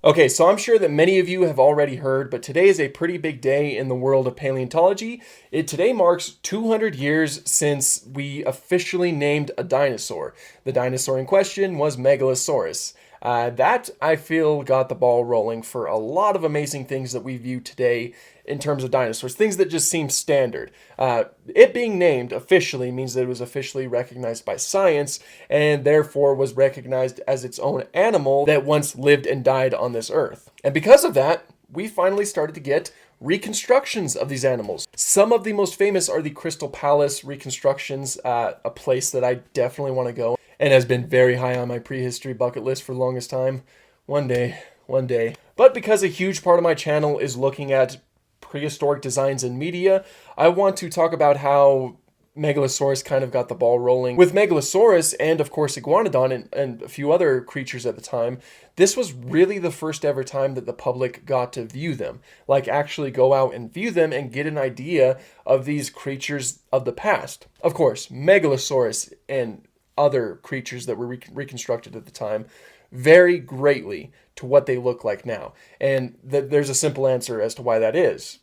Okay, so I'm sure that many of you have already heard, but today is a pretty big day in the world of paleontology. Today marks 200 years since we officially named a dinosaur. The dinosaur in question was Megalosaurus. That, I feel, got the ball rolling for a lot of amazing things that we view today in terms of dinosaurs, things that just seem standard. It being named officially means that it was officially recognized by science and therefore was recognized as its own animal that once lived and died on this earth. And because of that, we finally started to get reconstructions of these animals. Some of the most famous are the Crystal Palace reconstructions, a place that I definitely want to go and has been very high on my prehistory bucket list for the longest time. One day, one day. But because a huge part of my channel is looking at prehistoric designs in media, I want to talk about how Megalosaurus kind of got the ball rolling. With Megalosaurus and, of course, Iguanodon and a few other creatures at the time, this was really the first ever time that the public got to view them. Like, actually go out and view them and get an idea of these creatures of the past. Of course, Megalosaurus and other creatures that were reconstructed at the time vary greatly to what they look like now. And there's a simple answer as to why that is.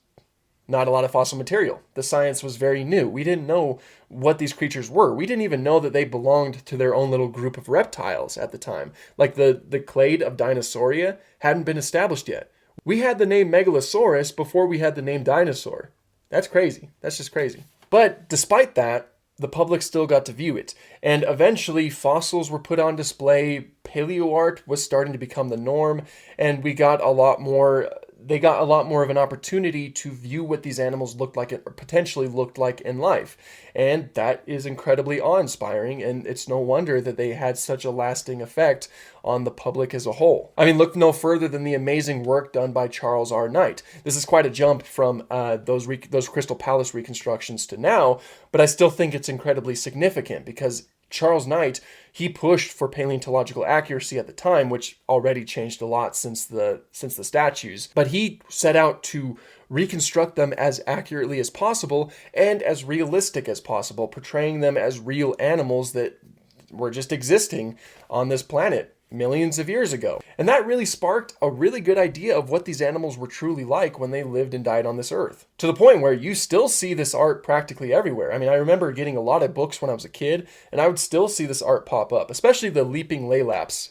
Not a lot of fossil material. The science was very new. We didn't know what these creatures were. We didn't even know that they belonged to their own little group of reptiles at the time. Like the clade of Dinosauria hadn't been established yet. We had the name Megalosaurus before we had the name dinosaur. That's crazy. That's just crazy. But despite that, the public still got to view it. And eventually, fossils were put on display, paleo art was starting to become the norm, and they got a lot more of an opportunity to view what these animals looked like or potentially looked like in life. And that is incredibly awe-inspiring, and it's no wonder that they had such a lasting effect on the public as a whole. I mean, look no further than the amazing work done by Charles R. Knight. This is quite a jump from those Crystal Palace reconstructions to now, but I still think it's incredibly significant because Charles Knight, he pushed for paleontological accuracy at the time, which already changed a lot since the statues. But he set out to reconstruct them as accurately as possible and as realistic as possible, portraying them as real animals that were just existing on this planet millions of years ago. And that really sparked a really good idea of what these animals were truly like when they lived and died on this earth. To the point where you still see this art practically everywhere. I mean, I remember getting a lot of books when I was a kid, and I would still see this art pop up, especially the Leaping Laelaps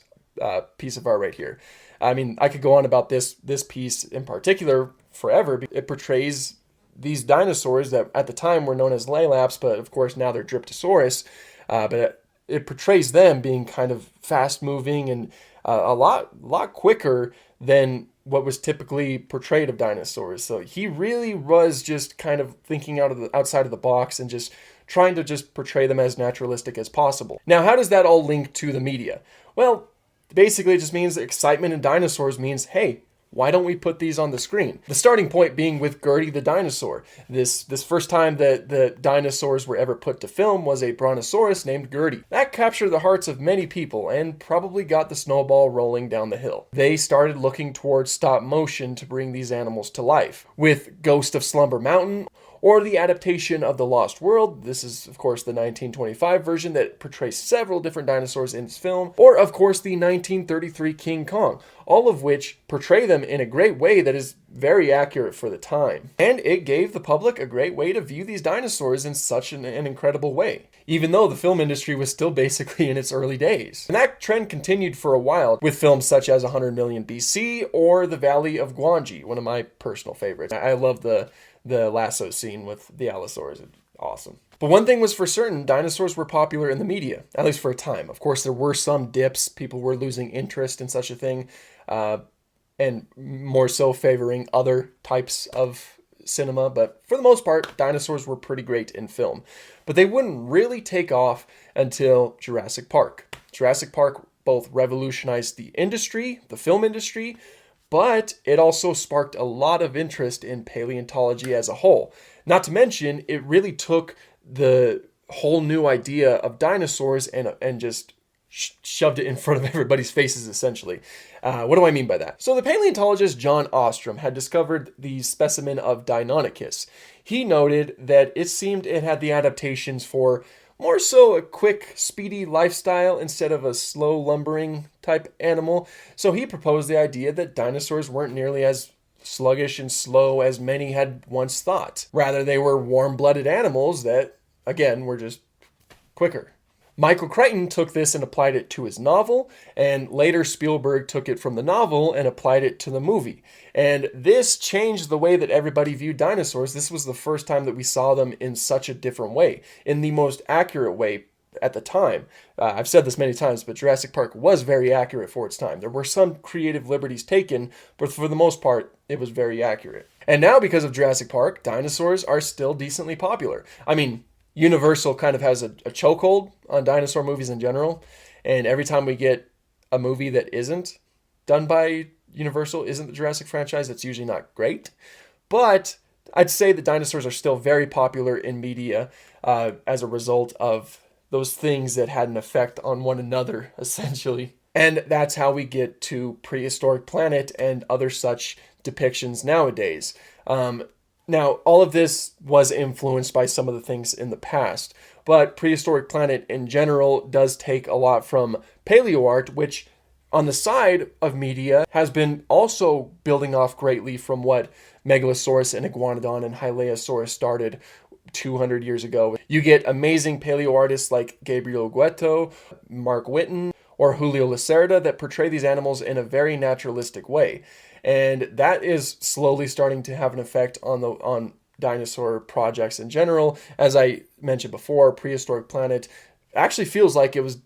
piece of art right here. I mean, I could go on about this piece in particular forever. It portrays these dinosaurs that at the time were known as Laelaps, but of course now they're Dryptosaurus. But it portrays them being kind of fast moving and a lot quicker than what was typically portrayed of dinosaurs. So he really was just kind of thinking outside of the box and just trying to just portray them as naturalistic as possible. Now, how does that all link to the media? Well, basically it just means that excitement in dinosaurs means, hey, why don't we put these on the screen? The starting point being with Gertie the dinosaur. This first time that the dinosaurs were ever put to film was a brontosaurus named Gertie. That captured the hearts of many people and probably got the snowball rolling down the hill. They started looking towards stop motion to bring these animals to life. With Ghost of Slumber Mountain, or the adaptation of The Lost World. This is, of course, the 1925 version that portrays several different dinosaurs in its film. Or, of course, the 1933 King Kong, all of which portray them in a great way that is very accurate for the time. And it gave the public a great way to view these dinosaurs in such an incredible way, even though the film industry was still basically in its early days. And that trend continued for a while with films such as 100 Million BC or The Valley of Gwangi, one of my personal favorites. I love the lasso scene with the Allosaurs. Awesome. But one thing was for certain, dinosaurs were popular in the media, at least for a time. Of course, there were some dips. People were losing interest in such a thing, and more so favoring other types of cinema. But for the most part, dinosaurs were pretty great in film. But they wouldn't really take off until Jurassic Park. Jurassic Park both revolutionized the industry, the film industry, but it also sparked a lot of interest in paleontology as a whole. Not to mention, it really took the whole new idea of dinosaurs and just shoved it in front of everybody's faces, essentially. What do I mean by that? So the paleontologist John Ostrom had discovered the specimen of Deinonychus. He noted that it seemed it had the adaptations for more so a quick, speedy lifestyle instead of a slow, lumbering type animal. So he proposed the idea that dinosaurs weren't nearly as sluggish and slow as many had once thought. Rather, they were warm blooded animals that, again, were just quicker. Michael Crichton took this and applied it to his novel, and later Spielberg took it from the novel and applied it to the movie. And this changed the way that everybody viewed dinosaurs. This was the first time that we saw them in such a different way, in the most accurate way at the time. I've said this many times, but Jurassic Park was very accurate for its time. There were some creative liberties taken, but for the most part, it was very accurate. And now, because of Jurassic Park, dinosaurs are still decently popular. I mean, Universal kind of has a chokehold on dinosaur movies in general, and every time we get a movie that isn't done by Universal, isn't the Jurassic franchise, it's usually not great. But I'd say that dinosaurs are still very popular in media as a result of those things that had an effect on one another, essentially. And that's how we get to Prehistoric Planet and other such depictions nowadays. Now, all of this was influenced by some of the things in the past, but Prehistoric Planet in general does take a lot from paleoart, which on the side of media has been also building off greatly from what Megalosaurus and Iguanodon and Hylaeosaurus started 200 years ago. You get amazing paleoartists like Gabriel Gueto, Mark Whitten, or Julio Lacerda that portray these animals in a very naturalistic way. And that is slowly starting to have an effect on dinosaur projects in general. As I mentioned before, Prehistoric Planet actually feels like it was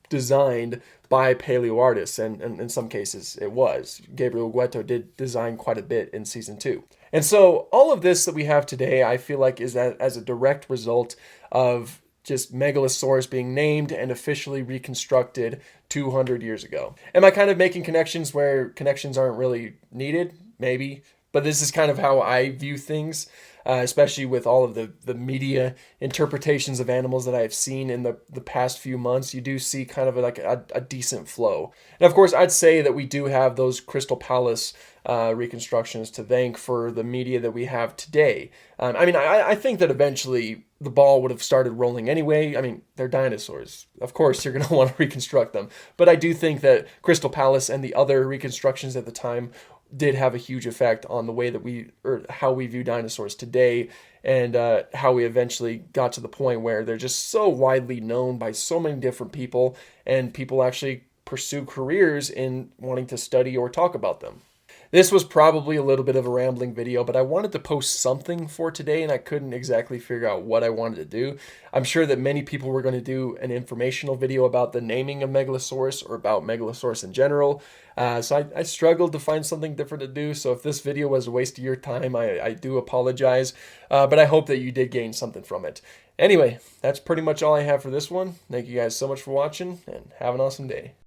designed by paleo artists, and in some cases it was. Gabriel Gueto did design quite a bit in season 2. And so all of this that we have today, I feel like is as a direct result of just Megalosaurus being named and officially reconstructed 200 years ago. Am I kind of making connections where connections aren't really needed? Maybe. But this is kind of how I view things, especially with all of the media interpretations of animals that I've seen in the past few months. You do see kind of like a decent flow. And of course, I'd say that we do have those Crystal Palace reconstructions to thank for the media that we have today. I think that eventually the ball would have started rolling anyway. I mean, they're dinosaurs. Of course, you're going to want to reconstruct them. But I do think that Crystal Palace and the other reconstructions at the time did have a huge effect on the way that how we view dinosaurs today, and how we eventually got to the point where they're just so widely known by so many different people, and people actually pursue careers in wanting to study or talk about them. This was probably a little bit of a rambling video, but I wanted to post something for today, and I couldn't exactly figure out what I wanted to do. I'm sure that many people were going to do an informational video about the naming of Megalosaurus or about Megalosaurus in general. So I struggled to find something different to do. So if this video was a waste of your time, I do apologize. But I hope that you did gain something from it. Anyway, that's pretty much all I have for this one. Thank you guys so much for watching, and have an awesome day.